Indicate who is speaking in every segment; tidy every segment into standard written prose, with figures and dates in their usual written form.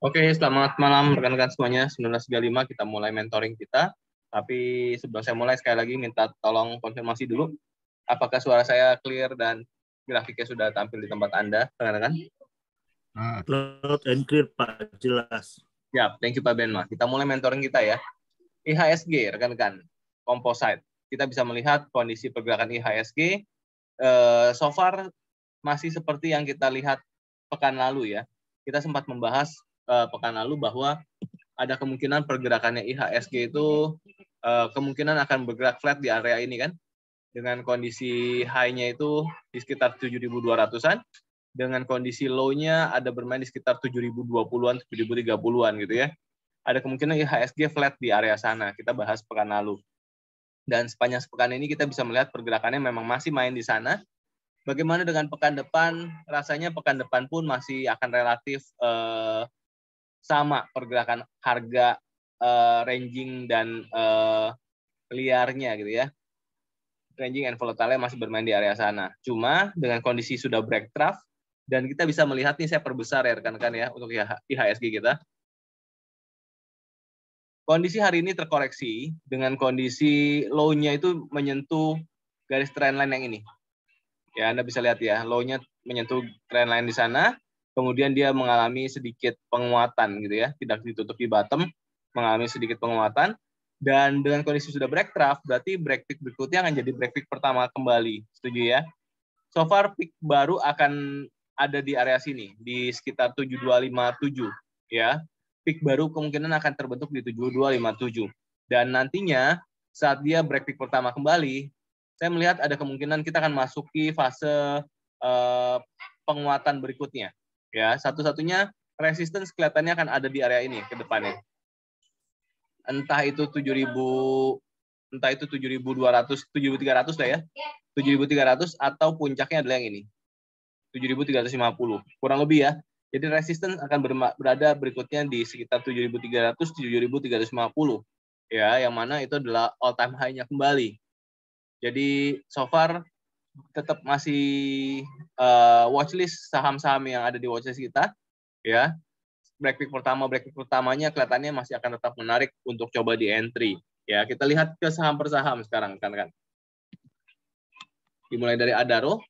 Speaker 1: Oke, selamat malam rekan-rekan semuanya. 19.35 kita mulai mentoring kita. Tapi sebelum saya mulai, sekali lagi minta tolong konfirmasi dulu. Apakah suara saya clear dan grafiknya sudah tampil di tempat Anda, rekan-rekan?
Speaker 2: Loud and clear, Pak. Jelas.
Speaker 1: Ya, thank you Pak Benma. Kita mulai mentoring kita ya. IHSG, rekan-rekan, composite. Kita bisa melihat kondisi pergerakan IHSG. So far masih seperti yang kita lihat pekan lalu ya. Kita sempat membahas pekan lalu bahwa ada kemungkinan pergerakannya IHSG itu kemungkinan akan bergerak flat di area ini kan, dengan kondisi high-nya itu di sekitar 7.200-an, dengan kondisi low-nya ada bermain di sekitar 7.020-an, 7.030-an gitu ya. Ada kemungkinan IHSG flat di area sana, kita bahas pekan lalu. Dan sepanjang sepekan ini kita bisa melihat pergerakannya memang masih main di sana. Bagaimana dengan pekan depan? Rasanya pekan depan pun masih akan relatif sama pergerakan harga, ranging dan liarnya gitu ya. Ranging and volatile masih bermain di area sana. Cuma dengan kondisi sudah break trough dan kita bisa melihat nih, saya perbesar ya rekan-rekan ya untuk IHSG kita. Kondisi hari ini terkoreksi dengan kondisi low-nya itu menyentuh garis trendline yang ini. Ya, Anda bisa lihat ya, low-nya menyentuh trendline di sana, kemudian dia mengalami sedikit penguatan gitu ya, tidak ditutup di bottom, mengalami sedikit penguatan, dan dengan kondisi sudah break trough, berarti break peak berikutnya akan jadi break peak pertama kembali, setuju ya? So far peak baru akan ada di area sini, di sekitar 7257 ya. Peak baru kemungkinan akan terbentuk di 7257. Dan nantinya saat dia break peak pertama kembali, saya melihat ada kemungkinan kita akan masuki fase penguatan berikutnya. Ya, satu-satunya resistance kelihatannya akan ada di area ini ke depannya. Entah itu 7.000, entah itu 7.200, 7.300 lah ya. 7.300 atau puncaknya adalah yang ini. 7.350. Kurang lebih ya. Jadi resistance akan berada berikutnya di sekitar 7.300, 7.350. Ya, yang mana itu adalah all time high-nya kembali. Jadi so far tetap masih watchlist saham-saham yang ada di watchlist kita, ya. Break peak pertamanya kelihatannya masih akan tetap menarik untuk coba di entry. Ya, kita lihat ke saham per saham sekarang, kan. Dimulai dari Adaro.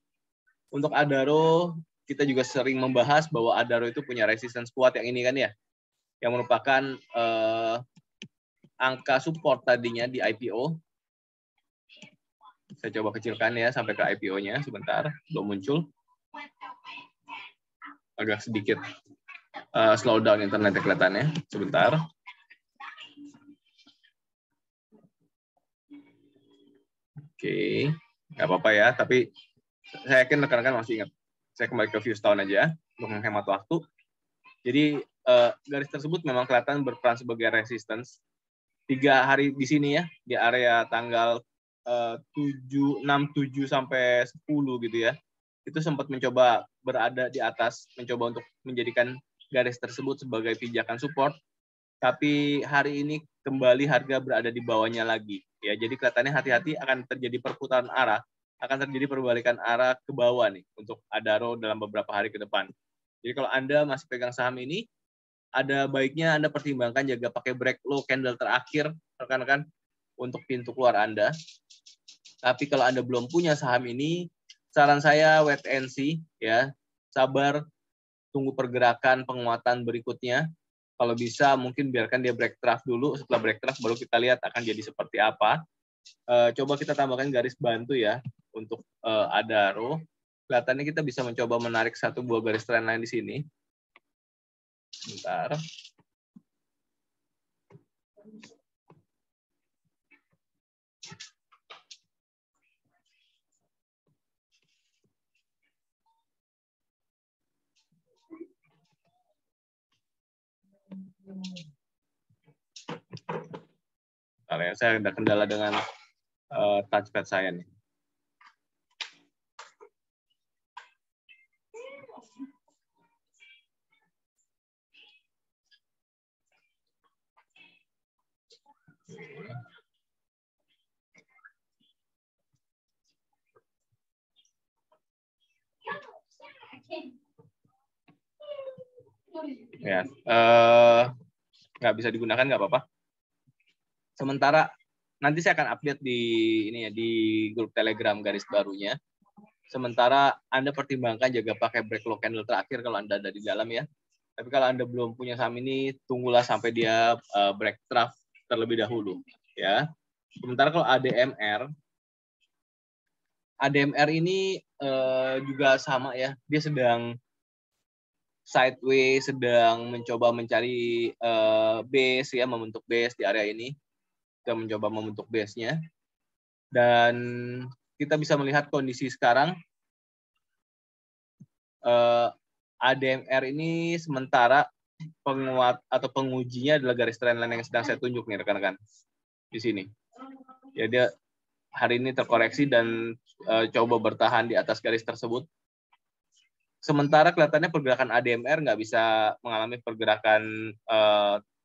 Speaker 1: Untuk Adaro, kita juga sering membahas bahwa Adaro itu punya resistance kuat yang ini kan ya, yang merupakan angka support tadinya di IPO. Saya coba kecilkan ya sampai ke IPO-nya sebentar, belum muncul. Agak sedikit slow down internetnya kelihatannya, sebentar. Oke, nggak apa-apa ya, tapi saya yakin rekan-rekan masih ingat. Saya kembali ke view setahun aja untuk menghemat waktu. Jadi garis tersebut memang kelihatan berperan sebagai resistance. 3 hari di sini ya, di area tanggal 7, 6, 7 sampai 10 gitu ya. Itu sempat mencoba berada di atas, mencoba untuk menjadikan garis tersebut sebagai pijakan support. Tapi hari ini kembali harga berada di bawahnya lagi. Ya, jadi kelihatannya hati-hati akan terjadi perputaran arah, akan terjadi perbalikan arah ke bawah nih untuk Adaro dalam beberapa hari ke depan. Jadi kalau Anda masih pegang saham ini, ada baiknya Anda pertimbangkan jaga pakai break low candle terakhir, rekan-rekan, untuk pintu keluar Anda. Tapi kalau Anda belum punya saham ini, saran saya wait and see, ya, sabar, tunggu pergerakan penguatan berikutnya. Kalau bisa mungkin biarkan dia break trough dulu, setelah break trough baru kita lihat akan jadi seperti apa. Coba kita tambahkan garis bantu ya untuk Adaro. Kelihatannya kita bisa mencoba menarik satu buah garis trendline di sini. Bentar. Bentar ya, saya ada kendala dengan touchpad saya nih. Ya, nggak bisa digunakan nggak apa-apa. Sementara nanti saya akan update di ini ya, di grup Telegram garis barunya. Sementara Anda pertimbangkan jaga pakai break lock candle terakhir kalau Anda ada di dalam ya. Tapi kalau Anda belum punya saham ini, tunggulah sampai dia break trough terlebih dahulu ya. Sementara kalau ADMR ini juga sama ya. Dia sedang sideways, sedang mencoba mencari base ya, membentuk base di area ini. Kita mencoba membentuk base-nya. Dan kita bisa melihat kondisi sekarang ADMR ini sementara penguat atau pengujinya adalah garis trendline yang sedang saya tunjuk nih rekan-rekan di sini. Ya, dia hari ini terkoreksi dan coba bertahan di atas garis tersebut. Sementara kelihatannya pergerakan ADMR nggak bisa mengalami pergerakan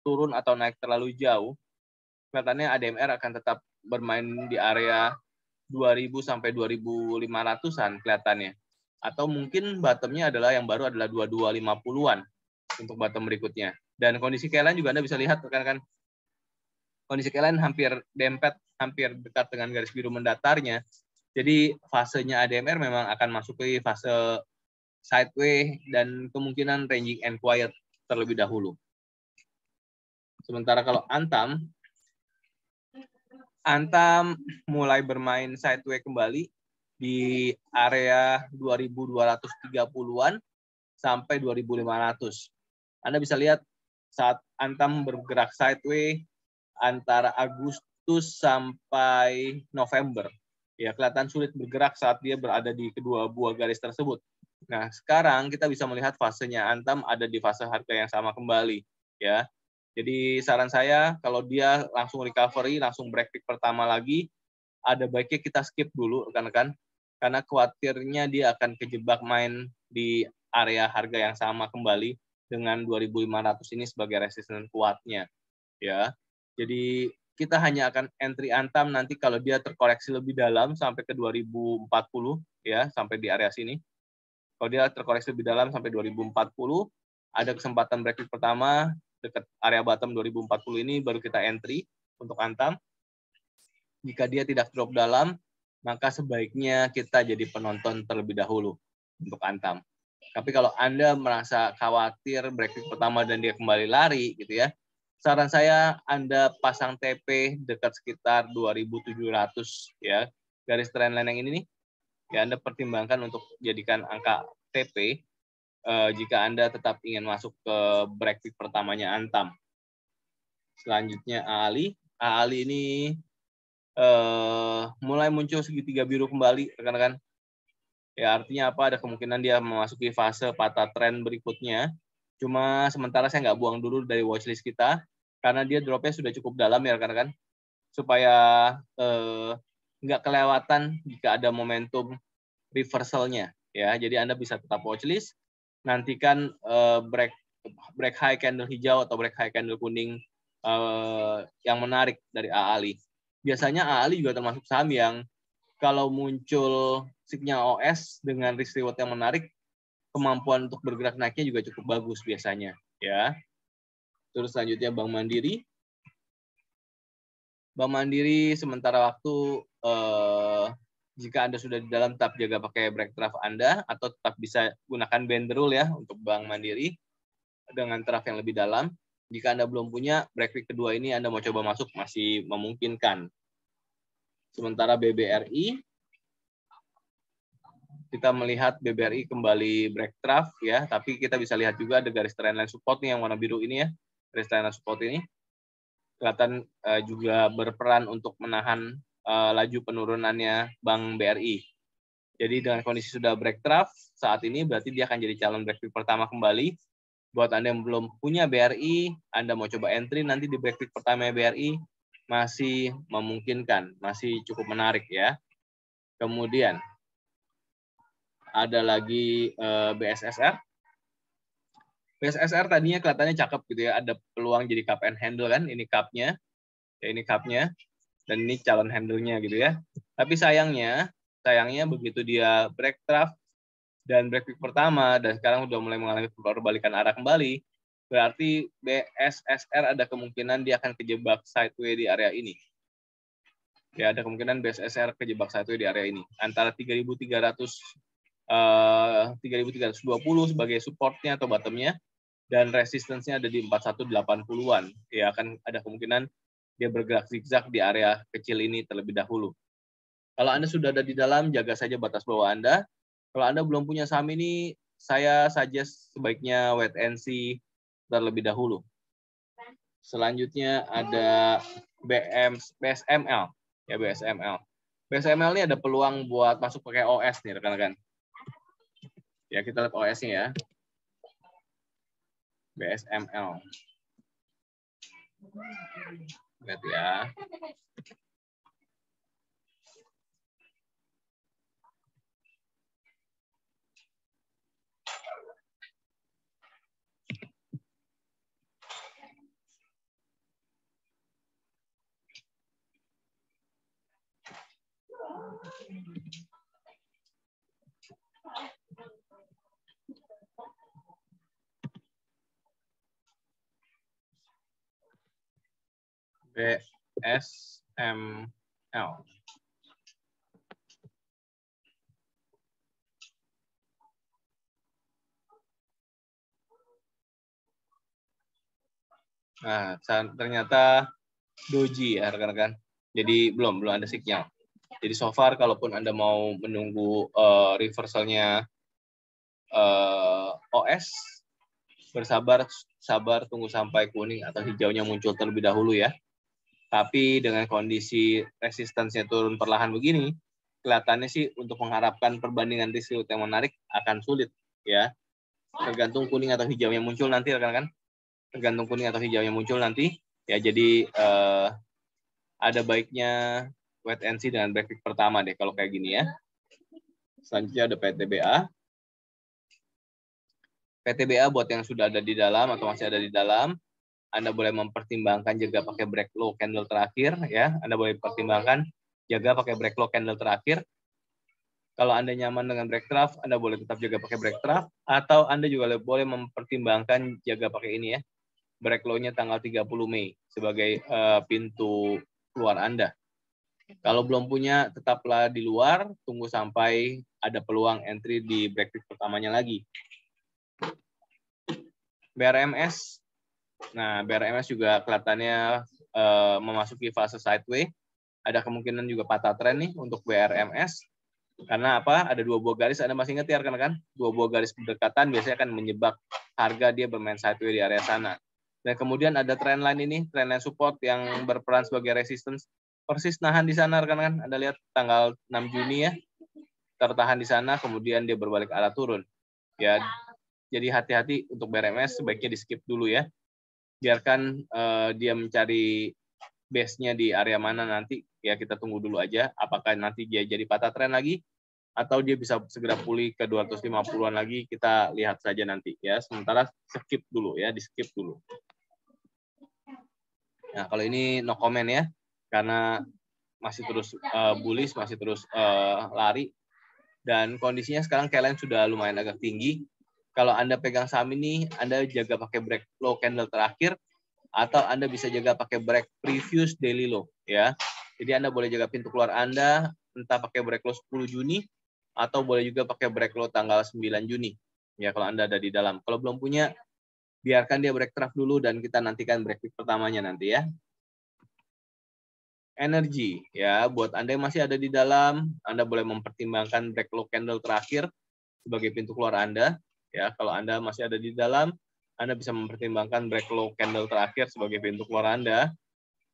Speaker 1: turun atau naik terlalu jauh. Kelihatannya ADMR akan tetap bermain di area 2000 sampai 2500-an kelihatannya. Atau mungkin bottomnya adalah yang baru adalah 2250-an untuk bottom berikutnya. Dan kondisi Keyline juga Anda bisa lihat rekan-rekan. Kondisi Keyline hampir dempet, hampir dekat dengan garis biru mendatarnya. Jadi fasenya ADMR memang akan masuk ke fase sideways dan kemungkinan ranging and quiet terlebih dahulu. Sementara kalau Antam mulai bermain sideways kembali di area 2230-an sampai 2500. Anda bisa lihat saat Antam bergerak sideways antara Agustus sampai November. Ya, kelihatan sulit bergerak saat dia berada di kedua buah garis tersebut. Nah, sekarang kita bisa melihat fasenya Antam ada di fase harga yang sama kembali, ya. Jadi saran saya kalau dia langsung recovery, langsung break peak pertama lagi, ada baiknya kita skip dulu rekan-rekan, karena khawatirnya dia akan kejebak main di area harga yang sama kembali dengan 2500 ini sebagai resisten kuatnya, ya. Jadi kita hanya akan entry Antam nanti kalau dia terkoreksi lebih dalam sampai ke 2040 ya, sampai di area sini. Kalau dia terkoreksi lebih dalam sampai 2040, ada kesempatan break pertama dekat area bottom 2040 ini baru kita entry untuk Antam. Jika dia tidak drop dalam, maka sebaiknya kita jadi penonton terlebih dahulu untuk Antam. Tapi kalau Anda merasa khawatir break pertama dan dia kembali lari gitu ya, saran saya Anda pasang TP dekat sekitar 2700 ya. Garis trendline yang ini nih, ya Anda pertimbangkan untuk jadikan angka TP jika Anda tetap ingin masuk ke break peak pertamanya Antam. Selanjutnya AALI ini mulai muncul segitiga biru kembali rekan-rekan. Ya artinya apa? Ada kemungkinan dia memasuki fase patah tren berikutnya. Cuma sementara saya nggak buang dulu dari watchlist kita, karena dia dropnya sudah cukup dalam ya rekan-rekan, supaya nggak kelewatan jika ada momentum reversalnya. Ya, jadi Anda bisa tetap watchlist, nantikan break high candle hijau atau break high candle kuning yang menarik dari AALI. Biasanya AALI juga termasuk saham yang kalau muncul sinyal OS dengan risk reward yang menarik, kemampuan untuk bergerak naiknya juga cukup bagus biasanya, ya. Terus selanjutnya Bank Mandiri. Bank Mandiri sementara waktu jika Anda sudah di dalam tetap jaga pakai break trough Anda atau tetap bisa gunakan band rule ya untuk Bank Mandiri dengan trough yang lebih dalam. Jika Anda belum punya break peak kedua ini Anda mau coba masuk masih memungkinkan. Sementara BBRI, kita melihat BBRI kembali break trough ya, tapi kita bisa lihat juga ada garis trendline support nih yang warna biru ini ya. Garis trendline support ini kelihatan juga berperan untuk menahan laju penurunannya Bank BRI. Jadi dengan kondisi sudah break trough saat ini berarti dia akan jadi calon break peak pertama kembali. Buat Anda yang belum punya BRI, Anda mau coba entry nanti di break peak pertama BRI masih memungkinkan, masih cukup menarik ya. Kemudian ada lagi BSSR. BSSR tadinya kelihatannya cakep gitu ya, ada peluang jadi cup and handle kan, ini cupnya, ya ini cupnya, dan ini calon handle-nya gitu ya. Tapi sayangnya begitu dia break trough dan break peak pertama dan sekarang udah mulai mengalami perbalikan arah kembali, Berarti BSSR ada kemungkinan dia akan kejebak sideway di area ini. Ya, ada kemungkinan BSSR kejebak sideway di area ini. Antara 3.320 sebagai supportnya atau bottomnya, dan resistance-nya ada di 4180-an. Ya, akan ada kemungkinan dia bergerak zigzag di area kecil ini terlebih dahulu. Kalau Anda sudah ada di dalam, jaga saja batas bawah Anda. Kalau Anda belum punya saham ini, saya suggest sebaiknya wait and see terlebih dahulu. Selanjutnya ada BSML. Ya, BSML. BSML ini ada peluang buat masuk pakai OS nih, rekan-rekan. Ya, kita lihat OS-nya ya. BSML. Lihat ya. BSML. Nah, ternyata doji ya rekan-rekan. Jadi belum ada sinyal. Jadi so far kalaupun Anda mau menunggu reversalnya OS, bersabar, tunggu sampai kuning atau hijaunya muncul terlebih dahulu ya. Tapi dengan kondisi resistansinya turun perlahan begini, kelihatannya sih untuk mengharapkan perbandingan risk yang menarik akan sulit ya. Tergantung kuning atau hijau yang muncul nanti rekan-rekan. Tergantung kuning atau hijau yang muncul nanti ya. Jadi ada baiknya wait and see dengan break pertama deh kalau kayak gini ya. Selanjutnya ada PTBA. PTBA buat yang sudah ada di dalam atau masih ada di dalam, Anda boleh mempertimbangkan jaga pakai break low candle terakhir ya. Anda boleh pertimbangkan jaga pakai break low candle terakhir. Kalau Anda nyaman dengan break trough, Anda boleh tetap jaga pakai break trough, atau Anda juga boleh mempertimbangkan jaga pakai ini ya. Break low-nya tanggal 30 Mei sebagai pintu keluar Anda. Kalau belum punya, tetaplah di luar, tunggu sampai ada peluang entry di break pertamanya lagi. BRMS. Nah, BRMS juga kelihatannya memasuki fase sideway. Ada kemungkinan juga patah tren nih untuk BRMS. Karena apa? Ada dua buah garis, Anda masih ingat ya rekan-rekan? Dua buah garis berdekatan biasanya akan menyebab harga dia bermain sideway di area sana. Dan kemudian ada trend line ini, trend line support yang berperan sebagai resistance. Persis nahan di sana rekan-rekan. Anda lihat tanggal 6 Juni ya. Tertahan di sana, kemudian dia berbalik arah turun. Ya, jadi hati-hati untuk BRMS, sebaiknya di-skip dulu ya. Biarkan dia mencari base-nya di area mana nanti, ya kita tunggu dulu aja. Apakah nanti dia jadi patah tren lagi, atau dia bisa segera pulih ke 250-an lagi, kita lihat saja nanti ya. Sementara skip dulu ya, di-skip dulu. Nah, kalau ini no comment ya, karena masih terus bullish, masih terus lari, dan kondisinya sekarang KLN sudah lumayan agak tinggi. Kalau Anda pegang saham ini, Anda jaga pakai break low candle terakhir, atau Anda bisa jaga pakai break previous daily low ya. Jadi Anda boleh jaga pintu keluar Anda, entah pakai break low 10 Juni, atau boleh juga pakai break low tanggal 9 Juni. Ya, kalau Anda ada di dalam. Kalau belum punya, biarkan dia break trough dulu dan kita nantikan break pertamanya nanti ya. Energi ya, buat Anda yang masih ada di dalam, Anda boleh mempertimbangkan break low candle terakhir sebagai pintu keluar Anda. Ya, kalau Anda masih ada di dalam, Anda bisa mempertimbangkan break low candle terakhir sebagai pintu keluar Anda.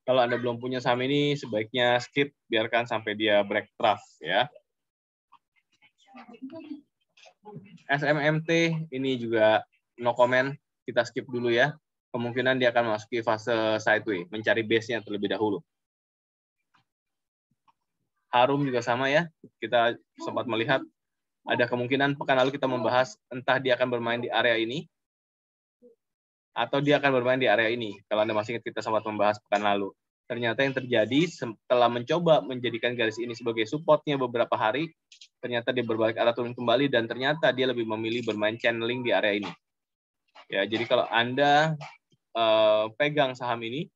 Speaker 1: Kalau Anda belum punya saham ini, sebaiknya skip, biarkan sampai dia break trough ya. SMMT ini juga no comment, kita skip dulu ya. Kemungkinan dia akan memasuki fase sideway, mencari base-nya terlebih dahulu. Harum juga sama ya, kita sempat melihat ada kemungkinan pekan lalu kita membahas entah dia akan bermain di area ini atau dia akan bermain di area ini. Kalau Anda masih ingat kita sempat membahas pekan lalu. Ternyata yang terjadi setelah mencoba menjadikan garis ini sebagai supportnya beberapa hari, ternyata dia berbalik arah turun kembali dan ternyata dia lebih memilih bermain channeling di area ini. Ya, jadi kalau Anda pegang saham ini,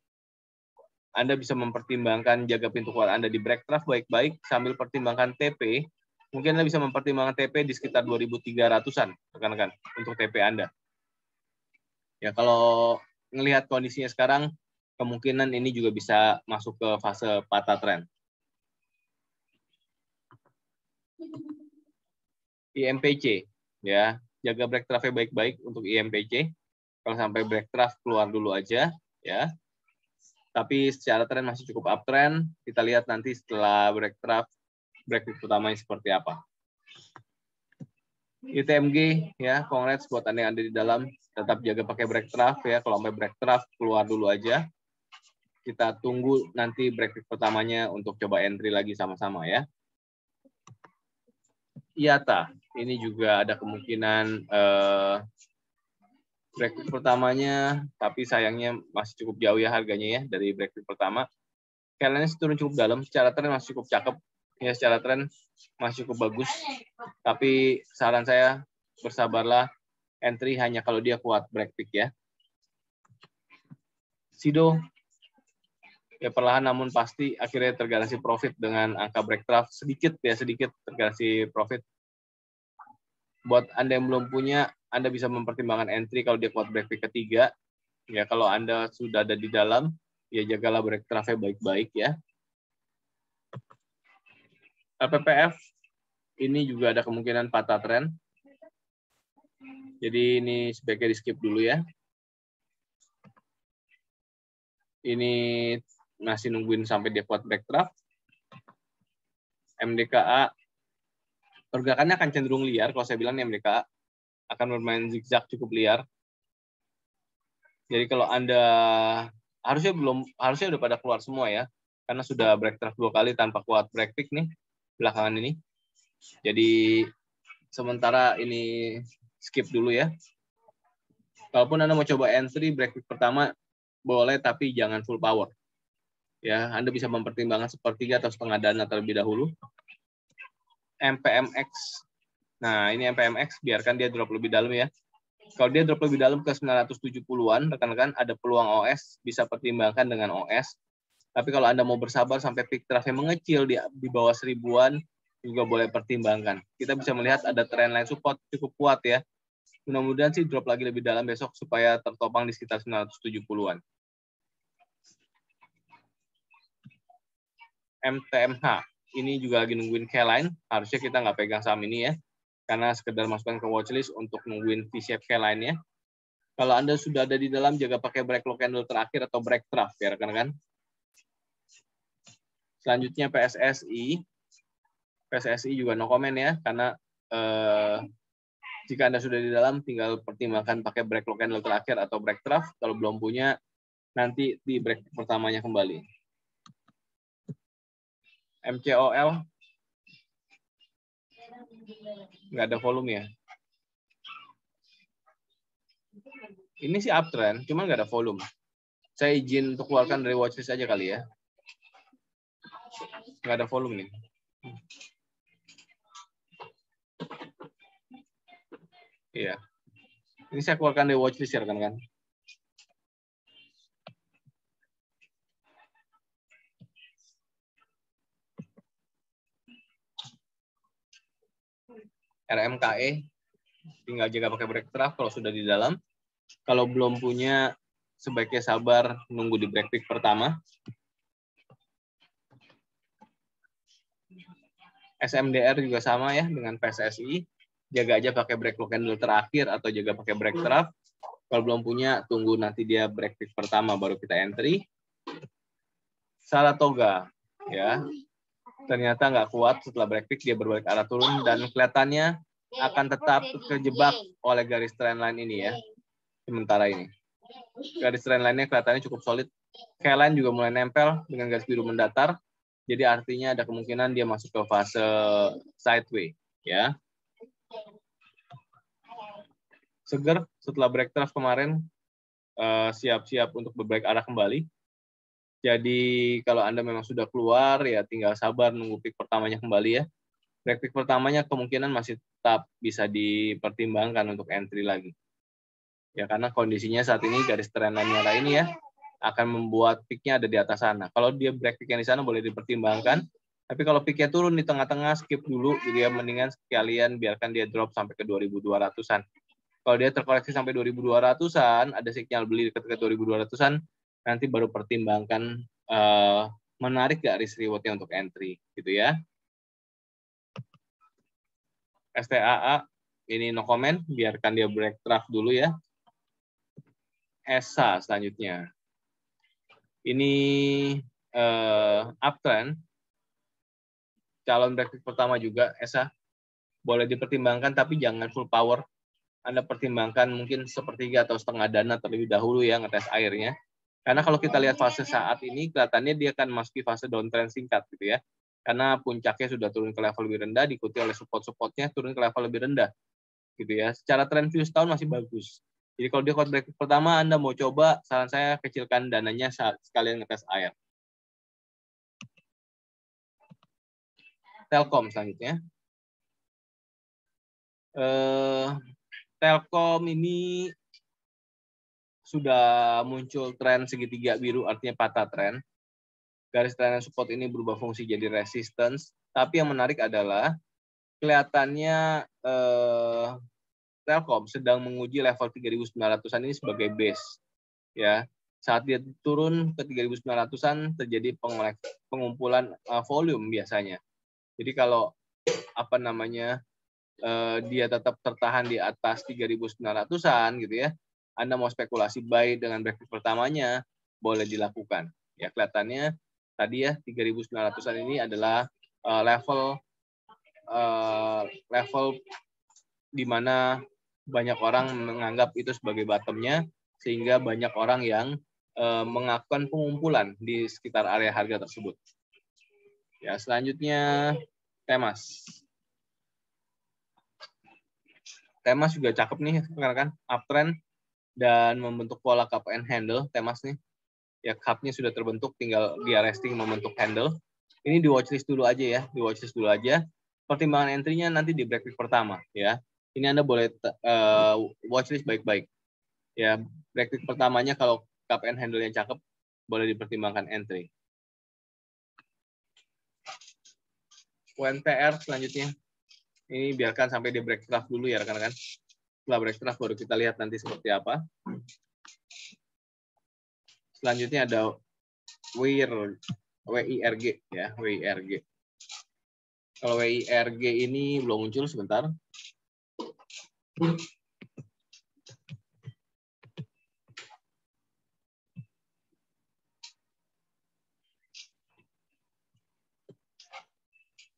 Speaker 1: Anda bisa mempertimbangkan jaga pintu keluar Anda di break trough baik-baik sambil pertimbangkan TP. Mungkin Anda bisa mempertimbangkan TP di sekitar 2.300-an, rekan-rekan, untuk TP Anda. Ya, kalau melihat kondisinya sekarang, kemungkinan ini juga bisa masuk ke fase patah tren. IMPC, ya, jaga break trough-nya baik-baik untuk IMPC. Kalau sampai break trough keluar dulu aja, ya. Tapi secara tren masih cukup uptrend. Kita lihat nanti setelah break trough, break pertamanya seperti apa. ITMG, ya, congrats buat Anda yang ada di dalam. Tetap jaga pakai break trough, ya. Kalau sampai break trough keluar dulu aja. Kita tunggu nanti break pertamanya untuk coba entry lagi sama-sama, ya. IATA, ini juga ada kemungkinan break pertamanya, tapi sayangnya masih cukup jauh ya harganya ya dari break pertama. Kayaknya turun cukup dalam, secara tren masih cukup cakep, ya secara tren masih cukup bagus. Tapi saran saya bersabarlah, entry hanya kalau dia kuat break pick ya. Sido, ya perlahan namun pasti akhirnya tergarantasi profit dengan angka break trough sedikit tergarantasi profit. Buat Anda yang belum punya, Anda bisa mempertimbangkan entry kalau dia kuat break pick ketiga. Ya kalau Anda sudah ada di dalam, ya jagalah break trough-nya baik-baik ya. LPPF ini juga ada kemungkinan patah tren. Jadi ini sebaiknya di skip dulu ya. Ini masih nungguin sampai dia kuat break trough. MDKA pergerakannya akan cenderung liar. Kalau saya bilang MDKA akan bermain zigzag cukup liar. Jadi kalau Anda harusnya udah pada keluar semua ya. Karena sudah break trough 2 kali tanpa kuat break pick nih belakangan ini. Jadi sementara ini skip dulu ya. Kalaupun Anda mau coba entry break pick pertama boleh, tapi jangan full power. Ya, Anda bisa mempertimbangkan sepertiga atau setengah dana terlebih dahulu. MPMX. Nah, ini MPMX biarkan dia drop lebih dalam ya. Kalau dia drop lebih dalam ke 970-an, rekan-rekan ada peluang OS, bisa pertimbangkan dengan OS. Tapi kalau Anda mau bersabar sampai peak trough-nya mengecil di bawah 1000-an, juga boleh pertimbangkan. Kita bisa melihat ada trend line support cukup kuat ya. Mudah-mudahan sih drop lagi lebih dalam besok supaya tertopang di sekitar 970-an. MTMH, ini juga lagi nungguin K-line. Harusnya kita nggak pegang saham ini ya, karena sekedar masukkan ke watchlist untuk nungguin V-shape K-line-nya. Kalau Anda sudah ada di dalam, jaga pakai break low candle terakhir atau break trough ya rekan-rekan. Selanjutnya PSSI. PSSI juga no comment ya, karena jika Anda sudah di dalam, tinggal pertimbangkan pakai break low candle terakhir atau break trough. Kalau belum punya, nanti di break pertamanya kembali. MCOL, nggak ada volume ya. Ini sih uptrend, cuma nggak ada volume. Saya izin untuk keluarkan dari watchlist aja kali ya. Nggak ada volume nih. Iya. Ini saya keluarkan dari watchlist ya rekan-rekan. RMKE, tinggal jaga pakai break trough kalau sudah di dalam. Kalau belum punya, sebaiknya sabar nunggu di break pick pertama. SMDR juga sama ya dengan PSSI. Jaga aja pakai break low candle terakhir atau jaga pakai break trough. Kalau belum punya, tunggu nanti dia break pick pertama baru kita entry. Saratoga, ya. Ternyata nggak kuat setelah break pick, dia berbalik arah turun dan kelihatannya akan tetap terjebak oleh garis trendline ini ya. Sementara ini. Garis trendline-nya kelihatannya cukup solid. K-line juga mulai nempel dengan garis biru mendatar. Jadi artinya ada kemungkinan dia masuk ke fase sideway, ya. Seger setelah break trough kemarin siap-siap untuk berbalik arah kembali. Jadi kalau Anda memang sudah keluar, ya tinggal sabar nunggu pick pertamanya kembali ya. Break pick pertamanya kemungkinan masih tetap bisa dipertimbangkan untuk entry lagi. Ya, karena kondisinya saat ini garis trendline merah ini ya akan membuat peak-nya ada di atas sana. Kalau dia break peak yang di sana boleh dipertimbangkan. Tapi kalau peak-nya turun di tengah-tengah, skip dulu. Jadi ya mendingan sekalian biarkan dia drop sampai ke 2200-an. Kalau dia terkoreksi sampai 2200-an, ada sinyal beli dekat 2200-an, nanti baru pertimbangkan menarik gak risk reward-nya untuk entry gitu ya. STAA ini no comment, biarkan dia break trough dulu ya. ESA selanjutnya. Ini uptrend, calon break pertama juga ESA, boleh dipertimbangkan tapi jangan full power. Anda pertimbangkan mungkin sepertiga atau setengah dana terlebih dahulu ya ngetes airnya. Karena kalau kita lihat fase saat ini, kelihatannya dia akan masuki fase downtrend singkat gitu ya. Karena puncaknya sudah turun ke level lebih rendah, diikuti oleh support-supportnya turun ke level lebih rendah. Gitu ya. Secara tren view setahun masih bagus. Jadi kalau dia break pertama, Anda mau coba, saran saya kecilkan dananya saat sekalian ngetes air. Telkom selanjutnya. Telkom ini sudah muncul tren segitiga biru, artinya patah tren. Garis tren support ini berubah fungsi jadi resistance. Tapi yang menarik adalah kelihatannya Telkom sedang menguji level 3.900-an ini sebagai base. Ya, saat dia turun ke 3.900-an terjadi pengumpulan volume biasanya. Jadi kalau dia tetap tertahan di atas 3.900-an gitu ya, Anda mau spekulasi buy dengan break pertamanya boleh dilakukan. Ya, kelihatannya tadi ya 3.900-an ini adalah level di mana banyak orang menganggap itu sebagai bottomnya, sehingga banyak orang yang melakukan pengumpulan di sekitar area harga tersebut. Ya, selanjutnya Temas. Temas juga cakep nih, kan uptrend dan membentuk pola cup and handle. Temas nih, ya cup-nya sudah terbentuk, tinggal dia resting membentuk handle. Ini di watchlist dulu aja ya, di watchlist dulu aja. Pertimbangan entry-nya nanti di break pertama ya. Ini Anda boleh watchlist baik-baik. Ya, break pertamanya kalau cup and handle-nya cakep, boleh dipertimbangkan entry. UNTR selanjutnya. Ini biarkan sampai di break trough dulu ya rekan-rekan. Setelah break trough baru kita lihat nanti seperti apa. Selanjutnya ada WIRG ya, WIRG. Kalau WIRG ini belum muncul sebentar.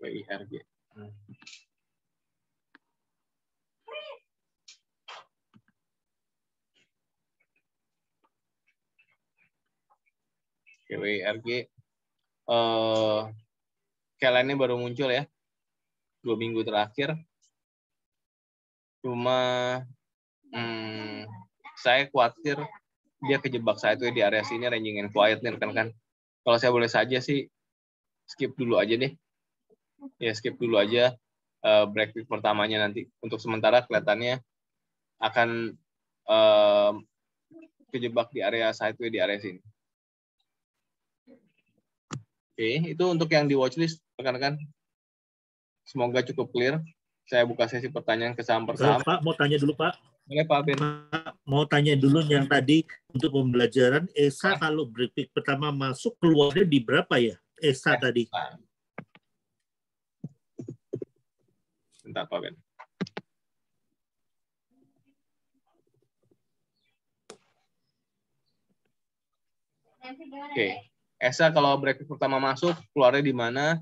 Speaker 1: WIRG. WIRG. Kalian baru muncul ya. 2 minggu terakhir. Cuma saya khawatir dia kejebak sideways di area sini, ranging and quiet nih rekan-rekan. Kalau saya boleh saja sih skip dulu aja nih. Ya skip dulu aja break pertamanya nanti. Untuk sementara kelihatannya akan kejebak di area sideways di area sini. Oke, itu untuk yang di watchlist rekan-rekan. Semoga cukup clear. Saya buka sesi pertanyaan ke saham per saham.
Speaker 2: Pak, mau tanya dulu Pak.
Speaker 1: Boleh Pak Ben.
Speaker 2: Pak, mau tanya dulu yang tadi untuk pembelajaran ESA kalau break peak pertama masuk keluarnya di berapa ya? ESA tadi.
Speaker 1: Bentar Pak Ben. Oke. ESA kalau break pertama masuk, keluarnya di mana?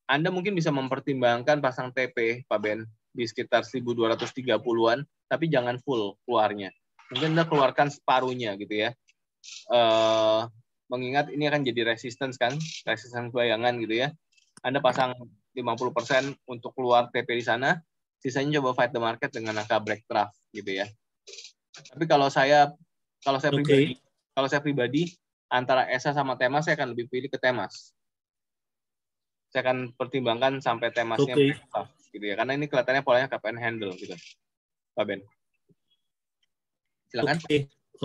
Speaker 1: Anda mungkin bisa mempertimbangkan pasang TP, Pak Ben, di sekitar 1.230-an, tapi jangan full keluarnya. Mungkin Anda keluarkan separuhnya gitu ya. Mengingat ini akan jadi resistance kan, resistance bayangan gitu ya. Anda pasang 50% untuk keluar TP di sana, sisanya coba fight the market dengan angka break trough gitu ya. Tapi kalau saya pribadi antara ESA sama Temas, saya akan lebih pilih ke Temas. Saya akan pertimbangkan sampai Temasnya gitu ya, karena ini kelihatannya polanya cup and handle gitu, Pak Ben. Silakan.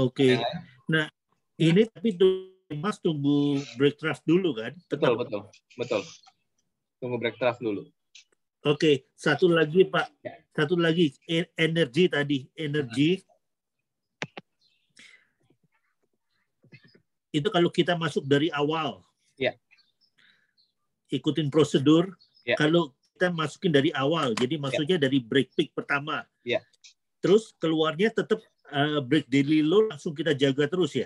Speaker 2: Oke. Nah, ini tapi Mas tunggu break trough dulu kan?
Speaker 1: Betul. Tunggu break trough dulu.
Speaker 2: Oke, satu lagi Pak. Satu lagi, energi tadi. Energi. Itu kalau kita masuk dari awal.
Speaker 1: Ya.
Speaker 2: Ikutin prosedur.
Speaker 1: Ya.
Speaker 2: Kalau kita masukin dari awal, jadi maksudnya dari break peak pertama.
Speaker 1: Ya.
Speaker 2: Terus keluarnya tetap break daily low langsung kita jaga terus ya?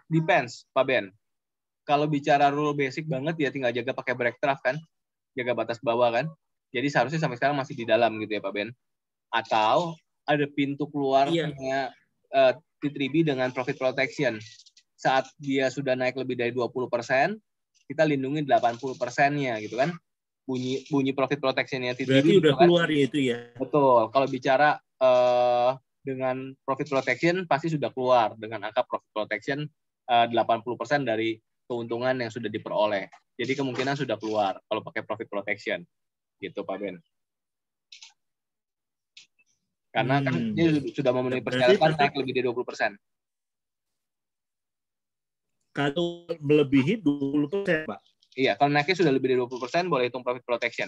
Speaker 1: Depends, Pak Ben. Kalau bicara rule basic banget ya tinggal jaga pakai break trough kan. Jaga batas bawah kan. Jadi seharusnya sampai sekarang masih di dalam gitu ya Pak Ben. Atau ada pintu keluarnya T3B dengan profit protection. Saat dia sudah naik lebih dari 20%, kita lindungi 80%-nya gitu kan. Bunyi profit protection-nya T3B.
Speaker 2: Berarti udah
Speaker 1: kan?
Speaker 2: keluar ya itu ya?
Speaker 1: Betul. Kalau bicara dengan profit protection pasti sudah keluar dengan angka profit protection 80% dari keuntungan yang sudah diperoleh. Jadi kemungkinan sudah keluar kalau pakai profit protection. Gitu Pak Ben. Karena kan dia sudah memenuhi persyaratan naik lebih dari 20%.
Speaker 2: Kalau melebihi 20%, Pak?
Speaker 1: Iya, kalau naiknya sudah lebih dari 20%, boleh hitung profit protection.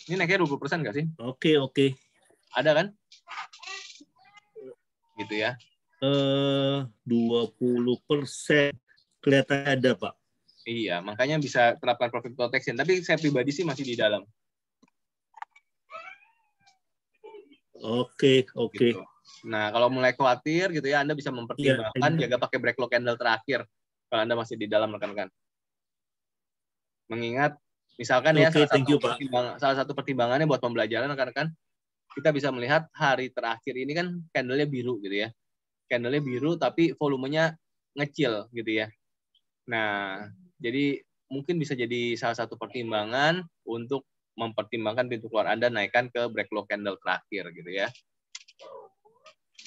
Speaker 1: Ini naiknya 20% nggak sih?
Speaker 2: Oke.
Speaker 1: Ada kan? Gitu ya.
Speaker 2: 20% kelihatan ada, Pak.
Speaker 1: Iya, makanya bisa terapkan profit protection. Tapi saya pribadi sih masih di dalam.
Speaker 2: Oke.
Speaker 1: Gitu. Nah, kalau mulai khawatir gitu ya, Anda bisa mempertimbangkan jaga pakai break low candle terakhir kalau Anda masih di dalam rekan-rekan. Mengingat misalkan salah satu pertimbangannya buat pembelajaran rekan-rekan, kita bisa melihat hari terakhir ini kan candle-nya biru gitu ya. Candle-nya biru tapi volumenya ngecil gitu ya. Nah, jadi mungkin bisa jadi salah satu pertimbangan untuk mempertimbangkan pintu keluar Anda naikkan ke break low candle terakhir gitu ya.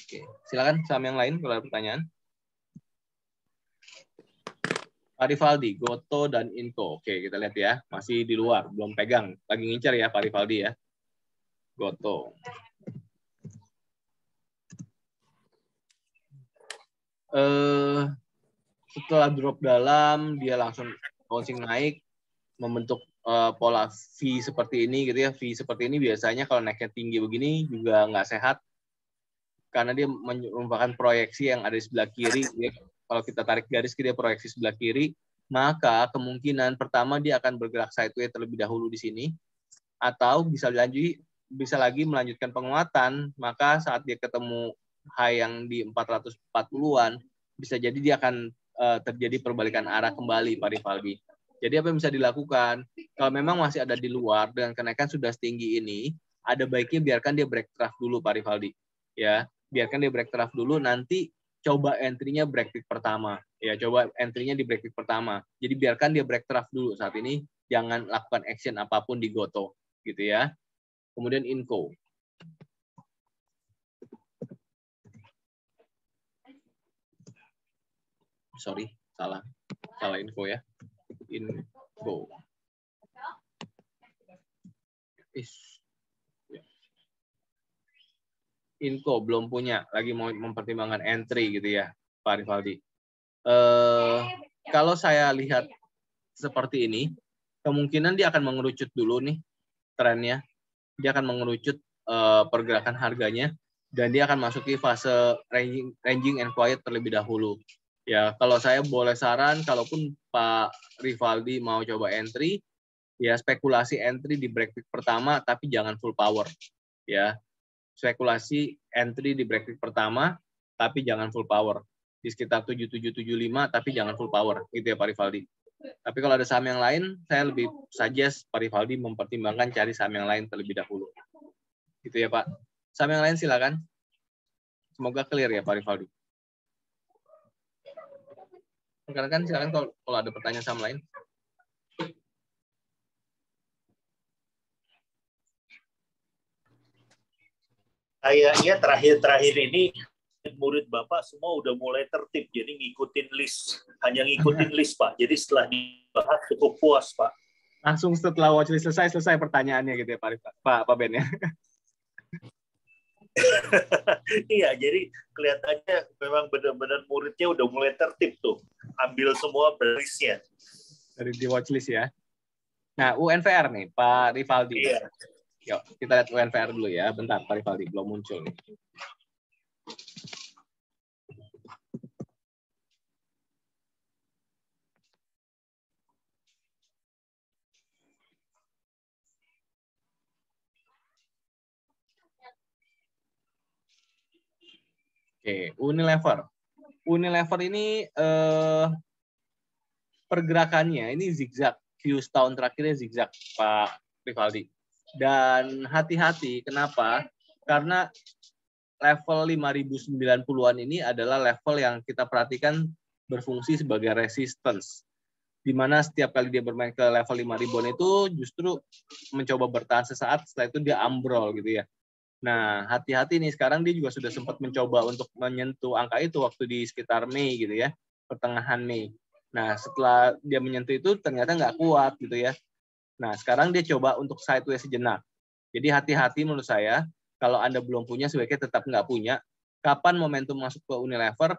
Speaker 1: Oke, silakan saham yang lain kalau ada pertanyaan. Pak Rivaldi, Goto dan Inco. Oke, kita lihat ya, masih di luar, belum pegang. Lagi ngincar ya Pak Rivaldi ya. Goto. Setelah drop dalam, dia langsung bouncing naik, membentuk pola V seperti ini gitu ya. V seperti ini biasanya kalau naiknya tinggi begini juga nggak sehat karena dia merupakan proyeksi yang ada di sebelah kiri. Ya. Kalau kita tarik garis ke dia proyeksi sebelah kiri, maka kemungkinan pertama dia akan bergerak sideways terlebih dahulu di sini, atau bisa lagi melanjutkan penguatan. Maka saat dia ketemu high yang di 440-an, bisa jadi dia akan terjadi perbalikan arah kembali, Pak Rivaldi. Jadi apa yang bisa dilakukan? Kalau memang masih ada di luar dengan kenaikan sudah setinggi ini, ada baiknya biarkan dia break trough dulu, Pak Rivaldi. Ya, biarkan dia break trough dulu. Nanti coba entry-nya break peak pertama. Ya, coba entry-nya di break peak pertama. Jadi biarkan dia break trough dulu saat ini. Jangan lakukan action apapun di Goto, gitu ya. Kemudian Inco. Sorry, salah info ya. Info. Inco belum punya, lagi mau mempertimbangkan entry gitu ya, Pak Rivaldi. Kalau saya lihat seperti ini, kemungkinan dia akan mengerucut dulu nih trennya. Dia akan mengerucut pergerakan harganya dan dia akan masuki fase ranging and quiet terlebih dahulu. Ya, kalau saya boleh saran, kalaupun Pak Rivaldi mau coba entry, ya spekulasi entry di break peak pertama, tapi jangan full power. Ya, spekulasi entry di break peak pertama, tapi jangan full power. Di sekitar 7775, tapi jangan full power. Gitu ya Pak Rivaldi. Tapi kalau ada saham yang lain, saya lebih suggest Pak Rivaldi mempertimbangkan cari saham yang lain terlebih dahulu. Gitu ya Pak. Saham yang lain silakan. Semoga clear ya Pak Rivaldi. Rekan-rekan silakan kalau ada pertanyaan saham lain.
Speaker 2: Kayaknya terakhir-terakhir ini murid Bapak semua udah mulai tertib, jadi ngikutin list. Hanya ngikutin list, Pak. Jadi setelah dibahas cukup puas, Pak.
Speaker 1: Langsung setelah watchlist selesai pertanyaannya gitu ya Pak Ben ya.
Speaker 2: Iya, jadi kelihatannya memang benar-benar muridnya udah mulai tertib tuh. Ambil semua berisnya.
Speaker 1: Dari di watchlist ya. Nah, UNVR nih, Pak Rivaldi.
Speaker 2: Iya.
Speaker 1: Yuk, kita lihat UNVR dulu ya. Bentar, Pak Rivaldi belum muncul nih. Oke, Unilever. Unilever ini pergerakannya ini zigzag. View tahun terakhirnya zigzag, Pak Rivaldi. Dan hati-hati, kenapa? Karena level 5.090-an ini adalah level yang kita perhatikan berfungsi sebagai resistance. Di mana setiap kali dia bermain ke level 5.000-an itu justru mencoba bertahan sesaat, setelah itu dia ambrol gitu ya. Nah, hati-hati nih, sekarang dia juga sudah sempat mencoba untuk menyentuh angka itu waktu di sekitar Mei gitu ya, pertengahan Mei. Nah, setelah dia menyentuh itu ternyata nggak kuat gitu ya. Nah, sekarang dia coba untuk sideways sejenak. Jadi hati-hati menurut saya, kalau Anda belum punya, sebaiknya tetap nggak punya. Kapan momentum masuk ke Unilever?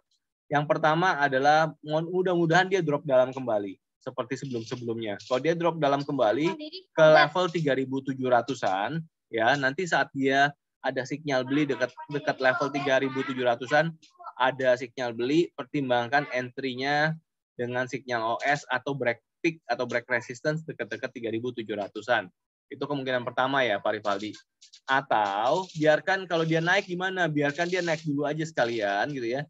Speaker 1: Yang pertama adalah mudah-mudahan dia drop dalam kembali, seperti sebelum-sebelumnya. Kalau dia drop dalam kembali ke level 3.700-an, ya nanti saat dia ada sinyal beli dekat level 3.700-an, ada sinyal beli, pertimbangkan entry-nya dengan sinyal OS atau break peak atau break resistance dekat-dekat 3.700-an. Itu kemungkinan pertama ya, Pak Rivaldi. Atau biarkan kalau dia naik gimana? Biarkan dia naik dulu aja sekalian gitu ya.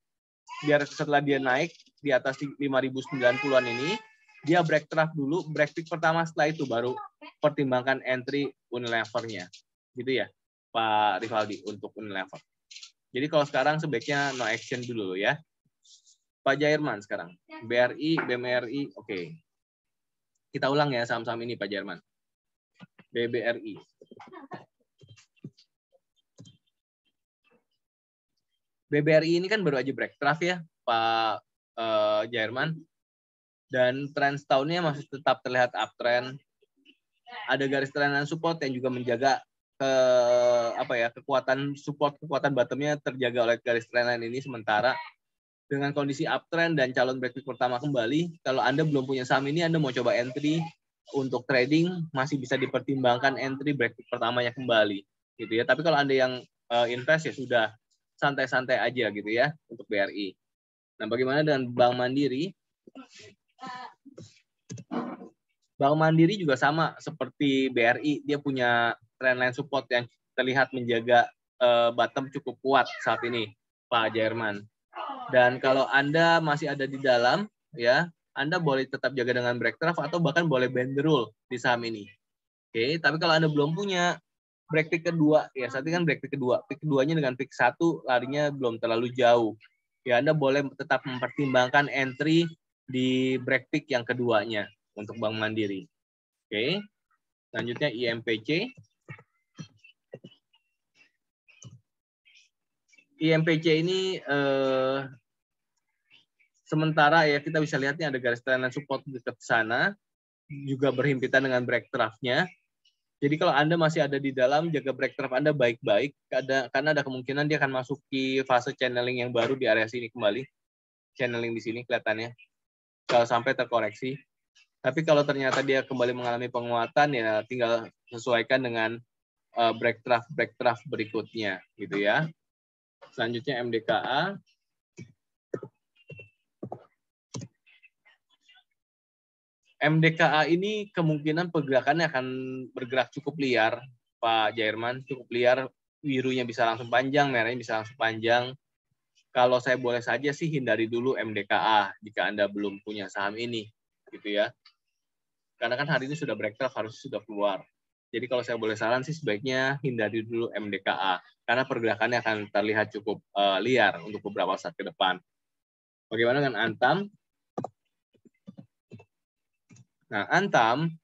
Speaker 1: Biar setelah dia naik di atas 5.090-an ini, dia break trough dulu, break peak pertama, setelah itu baru pertimbangkan entry Unilever-nya. Gitu ya, Pak Rivaldi, untuk Unilever. Jadi kalau sekarang sebaiknya no action dulu ya. Pak Jairman sekarang. BRI, BMRI, oke. Kita ulang ya saham-saham ini, Pak Jairman. BBRI. BBRI ini kan baru aja break trough ya, Pak Jairman. Dan tren setahunnya masih tetap terlihat uptrend. Ada garis trend support yang juga menjaga kekuatan support, kekuatan bottomnya terjaga oleh garis trend ini sementara. Dengan kondisi uptrend dan calon break peak pertama kembali, kalau Anda belum punya saham ini, Anda mau coba entry untuk trading, masih bisa dipertimbangkan entry break peak pertamanya kembali, gitu ya. Tapi kalau Anda yang invest ya sudah santai-santai aja gitu ya untuk BRI. Nah, bagaimana dengan Bank Mandiri? Bank Mandiri juga sama seperti BRI, dia punya trendline support yang terlihat menjaga bottom cukup kuat saat ini, Pak Jairman. Dan kalau Anda masih ada di dalam, ya, Anda boleh tetap jaga dengan break trough atau bahkan boleh bend the rule di saham ini. Oke, tapi kalau Anda belum punya break peak kedua, ya saat ini kan break peak kedua. Peak keduanya dengan peak 1 larinya belum terlalu jauh. Ya, Anda boleh tetap mempertimbangkan entry di break peak yang keduanya untuk Bank Mandiri. Oke. Selanjutnya IMPC. IMPC ini sementara ya kita bisa lihatnya ada garis trendline support dekat sana, juga berhimpitan dengan break trough-nya. Jadi kalau Anda masih ada di dalam, jaga break trough Anda baik-baik, karena ada kemungkinan dia akan masuki fase channeling yang baru di area sini kembali. Channeling di sini kelihatannya. Kalau sampai terkoreksi. Tapi kalau ternyata dia kembali mengalami penguatan, ya tinggal sesuaikan dengan break trough berikutnya, gitu ya. Selanjutnya MDKA. MDKA ini kemungkinan pergerakannya akan bergerak cukup liar, Pak Jairman, cukup liar, birunya bisa langsung panjang, merahnya bisa langsung panjang. Kalau saya boleh saja sih hindari dulu MDKA jika Anda belum punya saham ini, gitu ya. Karena kan hari ini sudah break trough, harus sudah keluar. Jadi kalau saya boleh saran sih sebaiknya hindari dulu MDKA, karena pergerakannya akan terlihat cukup liar untuk beberapa saat ke depan. Bagaimana dengan Antam? Nah, Antam,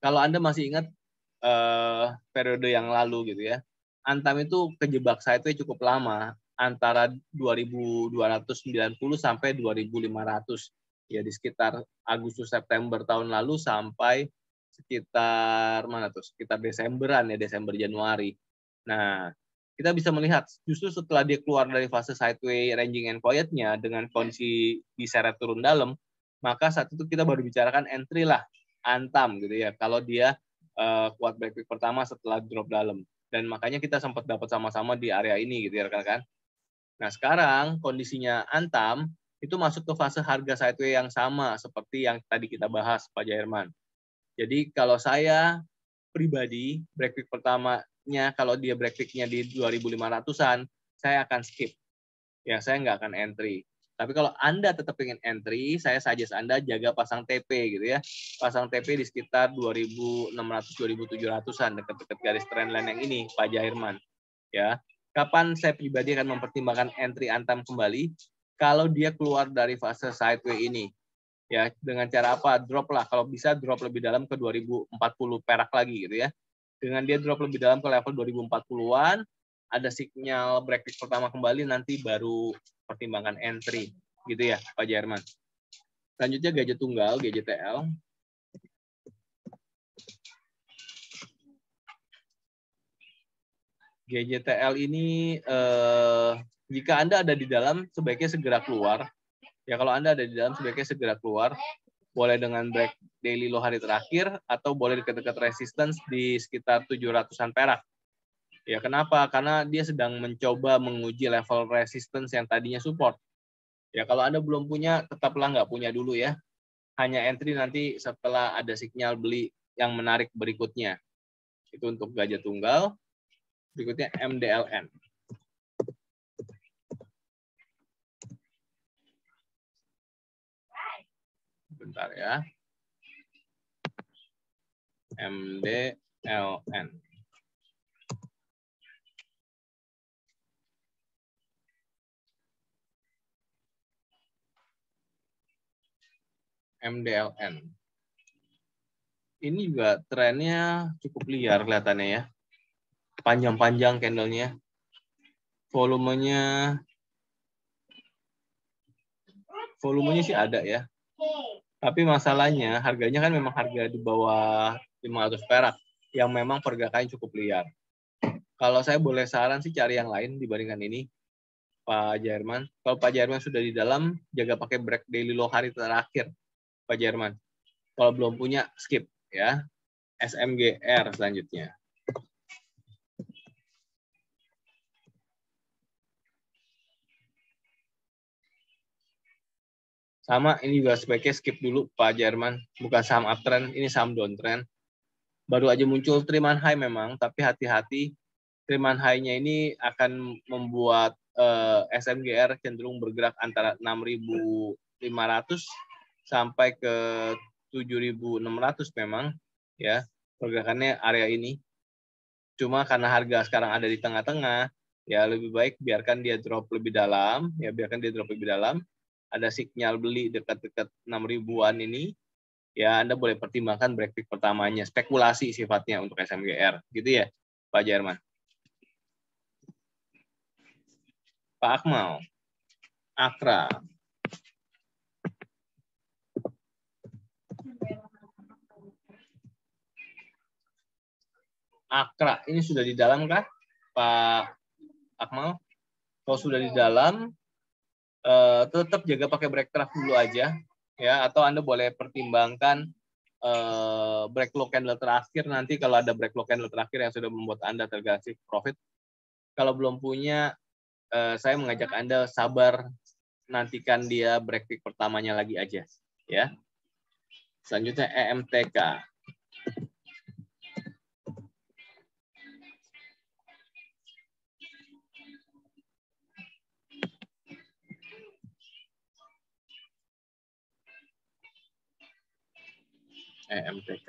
Speaker 1: kalau Anda masih ingat periode yang lalu gitu ya, Antam itu kejebak sideways cukup lama, antara 2.290 sampai 2.500. Ya, di sekitar Agustus September tahun lalu sampai sekitar mana tuh? Sekitar Desemberan ya, Desember Januari. Nah, kita bisa melihat justru setelah dia keluar dari fase sideway ranging and quiet-nya dengan kondisi diseret turun dalam, maka saat itu kita baru bicarakan entry lah, antam gitu ya, kalau dia kuat break pertama setelah drop dalam. Dan makanya kita sempat dapat sama-sama di area ini gitu ya rekan-rekan. Nah sekarang kondisinya antam, itu masuk ke fase harga sideway yang sama seperti yang tadi kita bahas Pak Jairman. Jadi kalau saya pribadi, break fix pertamanya kalau dia break fix-nya di 2.500-an, saya akan skip. Ya, saya nggak akan entry. Tapi kalau Anda tetap ingin entry, saya suggest Anda jaga pasang TP gitu ya. Pasang TP di sekitar 2.600-2.700-an dekat-dekat garis trendline yang ini, Pak Jairman. Ya. Kapan saya pribadi akan mempertimbangkan entry antam kembali? Kalau dia keluar dari fase sideway ini. Ya, dengan cara apa? Drop lah, kalau bisa drop lebih dalam ke 2040 perak lagi gitu ya. Dengan dia drop lebih dalam ke level 2040-an, ada sinyal break pertama kembali, nanti baru pertimbangkan entry gitu ya Pak Jairman. Selanjutnya gadget tunggal, GJTL. GJTL ini jika Anda ada di dalam sebaiknya segera keluar. Ya kalau Anda ada di dalam sebaiknya segera keluar. Boleh dengan break daily low hari terakhir atau boleh dekat-dekat resistance di sekitar 700-an perak. Ya kenapa? Karena dia sedang mencoba menguji level resistance yang tadinya support. Ya kalau Anda belum punya, tetaplah nggak punya dulu ya. Hanya entry nanti setelah ada sinyal beli yang menarik berikutnya. Itu untuk gajah tunggal. Berikutnya MDLN. Bentar ya. MDLN. MDLN. Ini juga trennya cukup liar kelihatannya ya. Panjang-panjang candlenya. Volumenya sih ada ya. Tapi masalahnya harganya kan memang harga di bawah 500 perak yang memang pergerakannya cukup liar. Kalau saya boleh saran sih cari yang lain dibandingkan ini, Pak Jairman. Kalau Pak Jairman sudah di dalam, jaga pakai break daily low hari terakhir, Pak Jairman. Kalau belum punya, skip ya. SMGR selanjutnya. Sama, ini juga sebaiknya skip dulu Pak Jairman. Bukan saham uptrend, ini saham downtrend. Baru aja muncul triman high memang, tapi hati-hati. Triman high-nya ini akan membuat SMGR cenderung bergerak antara 6.500 sampai ke 7.600 memang. Ya, pergerakannya area ini. Cuma karena harga sekarang ada di tengah-tengah, ya lebih baik biarkan dia drop lebih dalam. Ya, biarkan dia drop lebih dalam. Ada sinyal beli dekat-dekat 6.000-an ini, ya Anda boleh pertimbangkan break fix pertamanya. Spekulasi sifatnya untuk SMGR. Gitu ya, Pak Jairman. Pak Akmal. Akra. Akra, ini sudah di dalam kah, Pak Akmal? Kalau sudah di dalam, tetap jaga pakai break trough dulu aja, ya. Atau Anda boleh pertimbangkan break low candle terakhir nanti kalau ada break low candle terakhir yang sudah membuat Anda teragresif profit. Kalau belum punya, saya mengajak Anda sabar, nantikan dia break fix pertamanya lagi aja, ya. Selanjutnya EMTK. EMTK.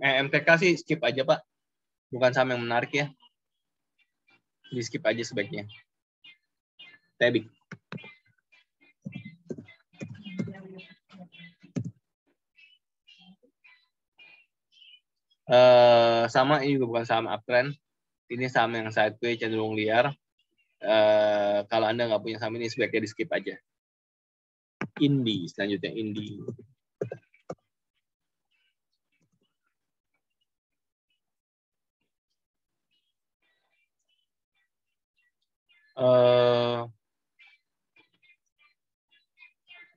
Speaker 1: EMTK sih skip aja Pak, bukan saham yang menarik ya, di skip aja sebaiknya. Tebik. Sama, ini juga bukan saham uptrend, ini saham yang sideway cenderung liar. Kalau Anda nggak punya saham ini sebaiknya di skip aja. Indi, selanjutnya Indi.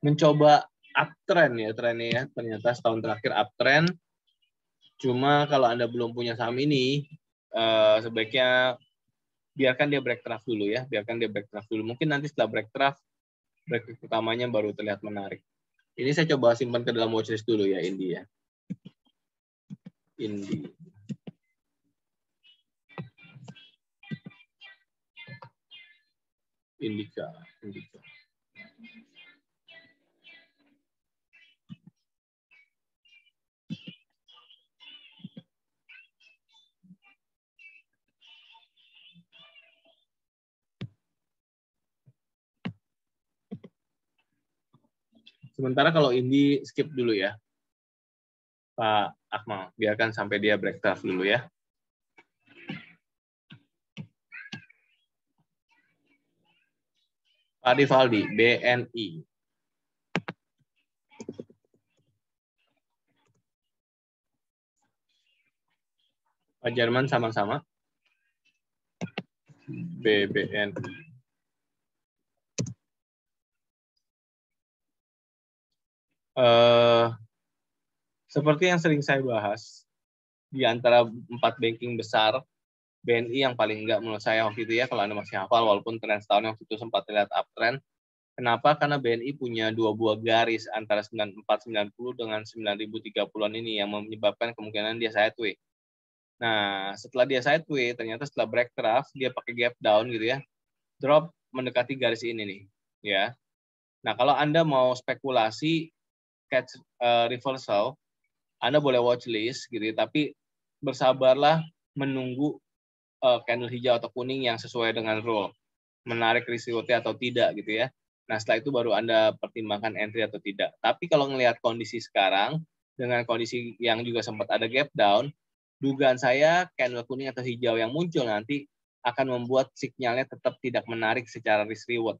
Speaker 1: Mencoba uptrend ya trennya ya. Ternyata setahun terakhir uptrend. Cuma kalau Anda belum punya saham ini, sebaiknya biarkan dia break trough dulu ya. Biarkan dia break trough dulu. Mungkin nanti setelah break trough, break utamanya baru terlihat menarik. Ini saya coba simpan ke dalam watchlist dulu ya, Indi ya. Indi. Indika. Sementara kalau Indi skip dulu ya, Pak Akmal. Biarkan sampai dia break trough dulu ya. Pak Rivaldi, BNI. Pak Jerman sama-sama. BBNI. Seperti yang sering saya bahas, di antara 4 banking besar, BNI yang paling enggak menurut saya waktu itu ya, kalau Anda masih hafal, walaupun tren setahun waktu itu sempat terlihat uptrend. Kenapa? Karena BNI punya 2 buah garis antara 9490 dengan 9030-an ini yang menyebabkan kemungkinan dia sideways. Nah, setelah dia sideways, ternyata setelah break trough, dia pakai gap down gitu ya, drop mendekati garis ini nih, ya. Nah, kalau Anda mau spekulasi catch reversal, Anda boleh watch list gitu ya, tapi bersabarlah menunggu candle hijau atau kuning yang sesuai dengan rule, menarik risk reward atau tidak gitu ya. Nah, setelah itu baru Anda pertimbangkan entry atau tidak. Tapi kalau melihat kondisi sekarang, dengan kondisi yang juga sempat ada gap down, dugaan saya candle kuning atau hijau yang muncul nanti akan membuat sinyalnya tetap tidak menarik secara risk reward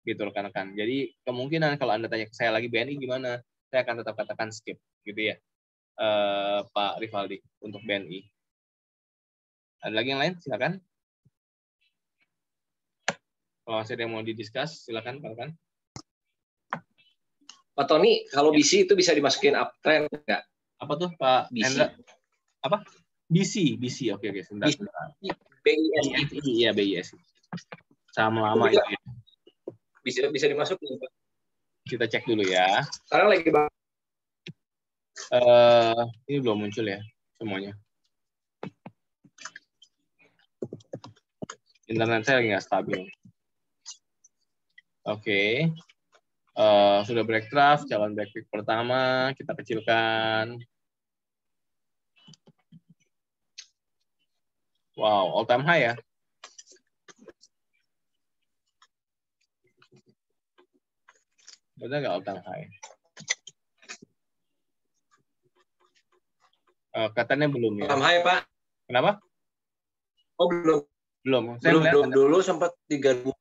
Speaker 1: gitu rekan-rekan. Jadi kemungkinan kalau Anda tanya ke saya lagi BNI gimana, saya akan tetap katakan skip gitu ya, Pak Rivaldi untuk BNI. Ada lagi yang lain? Silakan. Kalau masih ada yang mau didiskus, silakan rekan-rekan.
Speaker 3: Pak Tony, kalau BC itu bisa dimasukin uptrend nggak?
Speaker 1: Apa tuh Pak
Speaker 3: BC.
Speaker 1: Hendra? Apa? BC. Oke, sebentar.
Speaker 3: BISI.
Speaker 1: Iya, BISI. Sama lama itu ya.
Speaker 3: Bisa dimasukin, Pak.
Speaker 1: Kita cek dulu ya.
Speaker 3: Sekarang lagi
Speaker 1: ini belum muncul ya semuanya. Internet saya lagi nggak stabil. Oke. Sudah break trough, jalan back pick pertama, kita kecilkan. Wow, all time high ya. Benar nggak all time high? Katanya belum ya.
Speaker 3: all time high, Pak.
Speaker 1: Kenapa?
Speaker 3: Oh, belum.
Speaker 1: Belum
Speaker 3: Dulu sempat 3.000.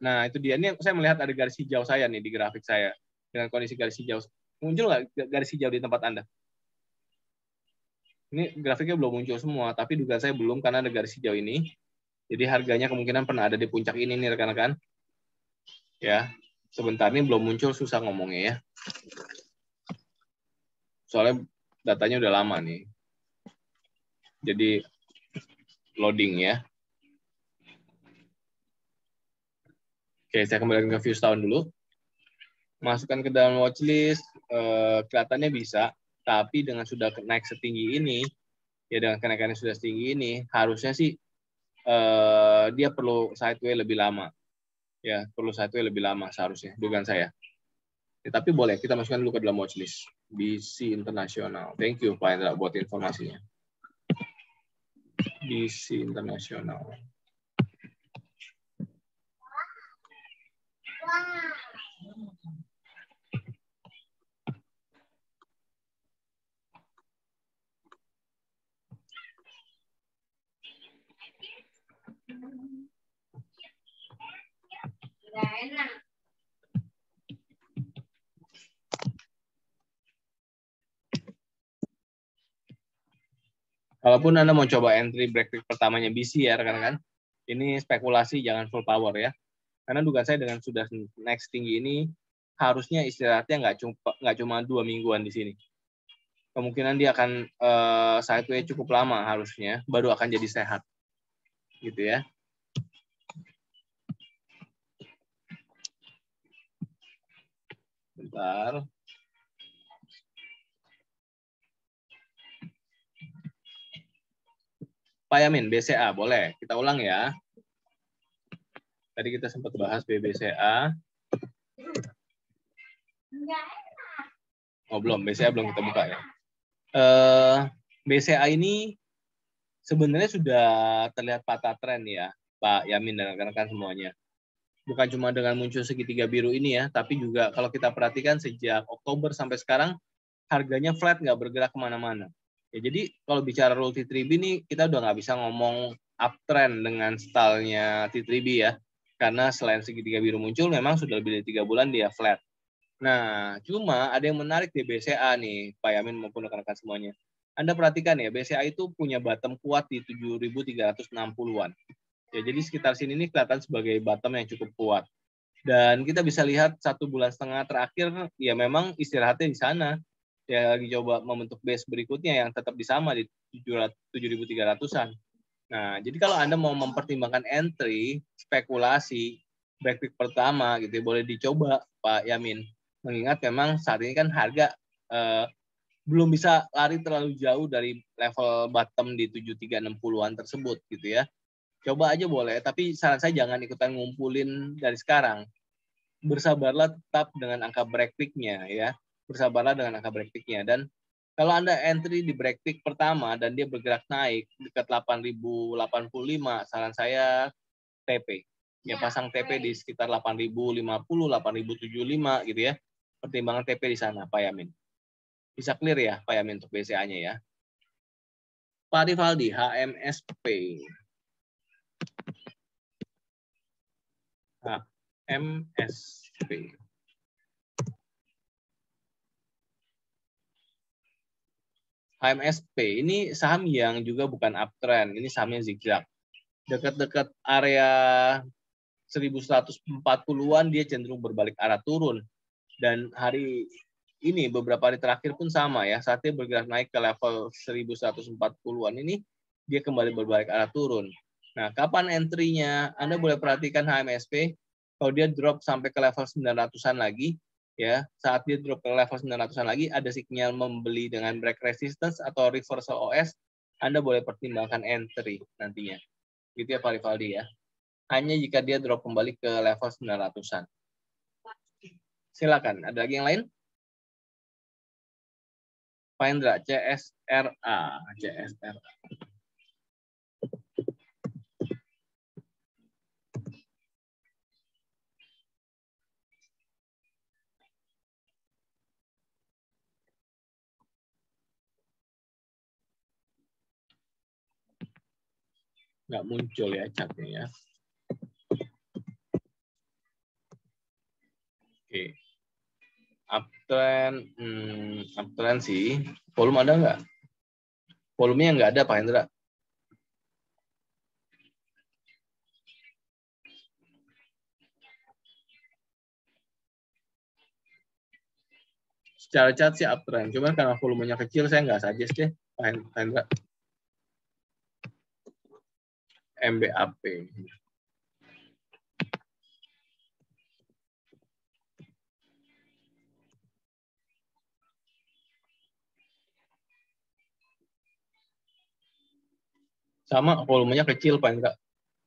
Speaker 1: Nah, itu dia. Ini saya melihat ada garis hijau saya nih di grafik saya. Dengan kondisi garis hijau. Muncul nggak garis hijau di tempat Anda? Ini grafiknya belum muncul semua, tapi dugaan saya belum karena ada garis hijau ini. Jadi harganya kemungkinan pernah ada di puncak ini nih rekan-rekan. Ya, sebentar ini belum muncul, susah ngomongnya ya. Soalnya datanya udah lama nih. Jadi loading ya. Oke, saya kembalikan ke view setahun dulu. Masukkan ke dalam watchlist, kelihatannya bisa, tapi dengan sudah naik setinggi ini, ya dengan kenaikannya sudah setinggi ini, harusnya sih dia perlu sideways lebih lama. Ya, perlu sideways lebih lama seharusnya, dugaan saya. Ya, tapi boleh, kita masukkan dulu ke dalam watchlist. BC Internasional. Thank you, Pak Indra, buat informasinya. BC Internasional. Kalaupun Anda mau coba entry break pertamanya BC ya rekan-rekan, ini spekulasi, jangan full power ya. Karena dugaan saya dengan sudah next tinggi ini, harusnya istirahatnya nggak cuma 2 mingguan di sini. Kemungkinan dia akan sideway cukup lama harusnya, baru akan jadi sehat. Gitu ya. Bentar. Pak Yamin, BCA, boleh. Kita ulang ya. Tadi kita sempat bahas BBCA. Oh, belum. BCA belum kita buka ya. BCA ini sebenarnya sudah terlihat patah tren ya, Pak Yamin dan rekan-rekan semuanya. Bukan cuma dengan muncul segitiga biru ini ya, tapi juga kalau kita perhatikan sejak Oktober sampai sekarang, harganya flat, nggak bergerak kemana-mana. Ya, jadi kalau bicara rule T3B ini, kita udah nggak bisa ngomong uptrend dengan stylenya T3B ya. Karena selain segitiga biru muncul, memang sudah lebih dari 3 bulan dia flat. Nah, cuma ada yang menarik di BCA nih, Pak Yamin maupun rekan-rekan semuanya. Anda perhatikan ya, BCA itu punya bottom kuat di 7.360-an. Ya, jadi sekitar sini nih kelihatan sebagai bottom yang cukup kuat. Dan kita bisa lihat 1,5 bulan terakhir, ya memang istirahatnya di sana. Ya lagi coba membentuk base berikutnya yang tetap di sama di 7.300-an. Nah, jadi kalau Anda mau mempertimbangkan entry, spekulasi, break pertama gitu, boleh dicoba Pak Yamin. Mengingat memang saat ini kan harga belum bisa lari terlalu jauh dari level bottom di 7.360-an tersebut gitu ya. Coba aja boleh, tapi saran saya jangan ikutan ngumpulin dari sekarang. Bersabarlah tetap dengan angka break pick-nya ya. Bersabarlah dengan angka break pick-nya. Dan kalau Anda entry di break pick pertama dan dia bergerak naik dekat 8.085, saran saya TP. Ya pasang TP di sekitar 8.050, 8.075 gitu ya. Pertimbangan TP di sana, Pak Yamin. Bisa clear ya, Pak Yamin, untuk BCA-nya ya. Pak Rivaldi, HMSP. HMSP. HMSP ini saham yang juga bukan uptrend, ini sahamnya zigzag. Dekat-dekat area 1140-an dia cenderung berbalik arah turun. Dan hari ini beberapa hari terakhir pun sama ya, saat dia bergerak naik ke level 1140-an ini dia kembali berbalik arah turun. Nah, kapan entry-nya? Anda boleh perhatikan HMSP, kalau dia drop sampai ke level 900-an lagi, ya, saat dia drop ke level 900-an lagi, ada sinyal membeli dengan break resistance atau reversal OS, Anda boleh pertimbangkan entry nantinya. Gitu ya Pak Rivaldi ya. Hanya jika dia drop kembali ke level 900-an. Silakan, ada lagi yang lain? Pak Indra, CSRA. Nggak muncul ya catnya ya. Oke. Uptrend sih. Volume ada nggak? Volumenya nggak ada, Pak Hendra. Secara cat sih uptrend. Cuman karena volumenya kecil, saya nggak suggest deh, Pak Hendra. MBAP. Sama, volumenya kecil, Pak Hendra.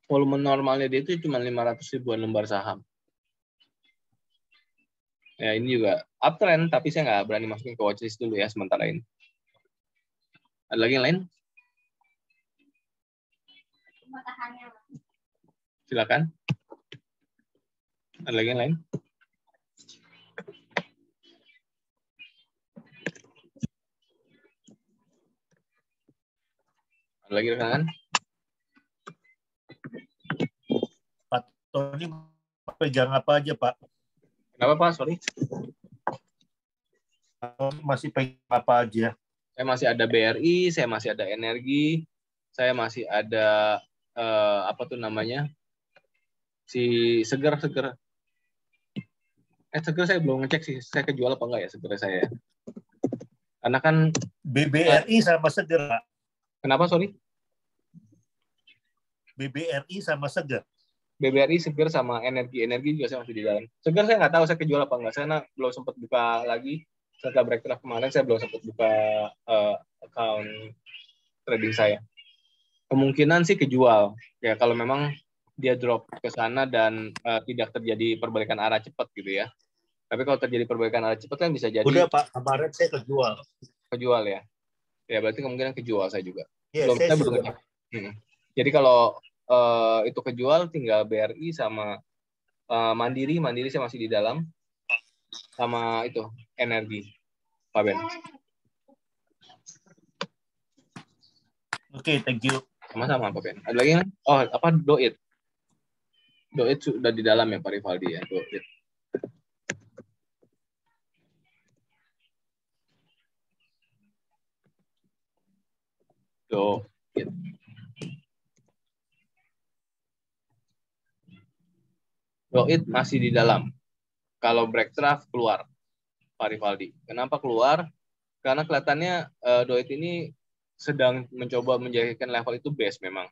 Speaker 1: Volume normalnya dia itu cuma 500 ribuan lembar saham. Ya, ini juga uptrend, tapi saya nggak berani masukin ke watchlist dulu ya sementara ini. Ada lagi yang lain? Silakan. Ada lagi yang lain? Ada lagi rekan?
Speaker 2: Pak Tony pegang apa aja, Pak?
Speaker 1: Kenapa, Pak? Sorry.
Speaker 2: Masih pegang apa aja?
Speaker 1: Saya masih ada BRI, saya masih ada energi, saya masih ada apa tuh namanya? Si seger. Seger saya belum ngecek sih, saya kejual apa enggak ya seger saya. Karena kan
Speaker 2: BBRI sama seger, Pak.
Speaker 1: Kenapa, sorry?
Speaker 2: BBRI sama seger.
Speaker 1: BBRI, seger, sama energi juga saya masih di dalam. Seger saya nggak tahu saya kejual apa enggak, saya belum sempat buka lagi. Setelah breakthrough kemarin saya belum sempat buka account trading saya. Kemungkinan sih kejual ya kalau memang dia drop ke sana dan tidak terjadi perbaikan arah cepat gitu ya. Tapi kalau terjadi perbaikan arah cepat kan bisa jadi.
Speaker 2: Udah Pak, kemarin saya kejual.
Speaker 1: Kejual ya. Ya berarti kemungkinan kejual saya juga.
Speaker 2: Ya, saya belum.
Speaker 1: Jadi kalau itu kejual, tinggal BRI sama Mandiri saya masih di dalam, sama itu energi, Pak Ben.
Speaker 2: Oke, thank you.
Speaker 1: Sama-sama Pak Ben. Ada lagi kan? Oh, apa Doit sudah di dalam ya Pak Rivaldi ya, Doit. Doit masih di dalam. Kalau breakthrough keluar, Pak Rivaldi. Kenapa keluar? Karena kelihatannya Doit ini sedang mencoba menjadikan level itu base memang.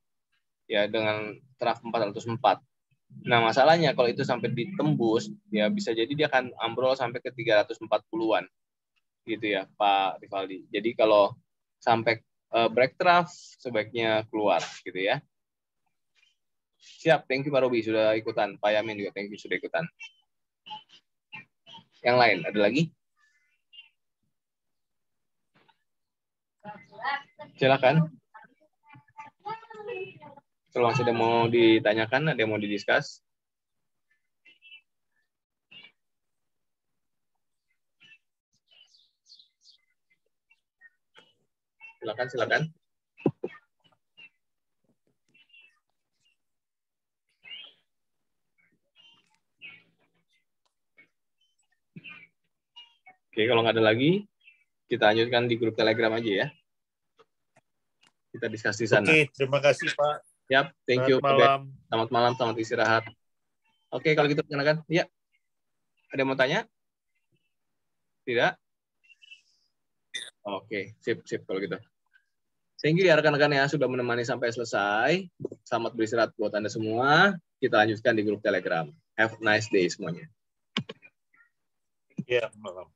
Speaker 1: Ya, dengan trough 404. Nah, masalahnya kalau itu sampai ditembus, ya bisa jadi dia akan ambrol sampai ke 340-an. Gitu ya, Pak Rivaldi. Jadi kalau sampai breakthrough sebaiknya keluar gitu ya. Siap, thank you Pak Robi sudah ikutan. Pak Yamin juga thank you sudah ikutan. Yang lain, ada lagi? Silakan. Kalau masih ada mau ditanyakan, ada yang mau didiskus? Silakan. Oke, kalau nggak ada lagi, kita lanjutkan di grup Telegram aja ya. Kita diskusi di sana.
Speaker 2: Oke, terima kasih Pak.
Speaker 1: Yap, thank you.
Speaker 2: Selamat malam.
Speaker 1: Selamat malam, selamat istirahat. Oke, kalau gitu silakan. Ya. Ada yang mau tanya? Tidak? Oke, sip kalau gitu. Thank you ya rekan-rekan ya sudah menemani sampai selesai. Selamat beristirahat buat Anda semua. Kita lanjutkan di grup Telegram. Have a nice day semuanya.
Speaker 2: Ya, malam.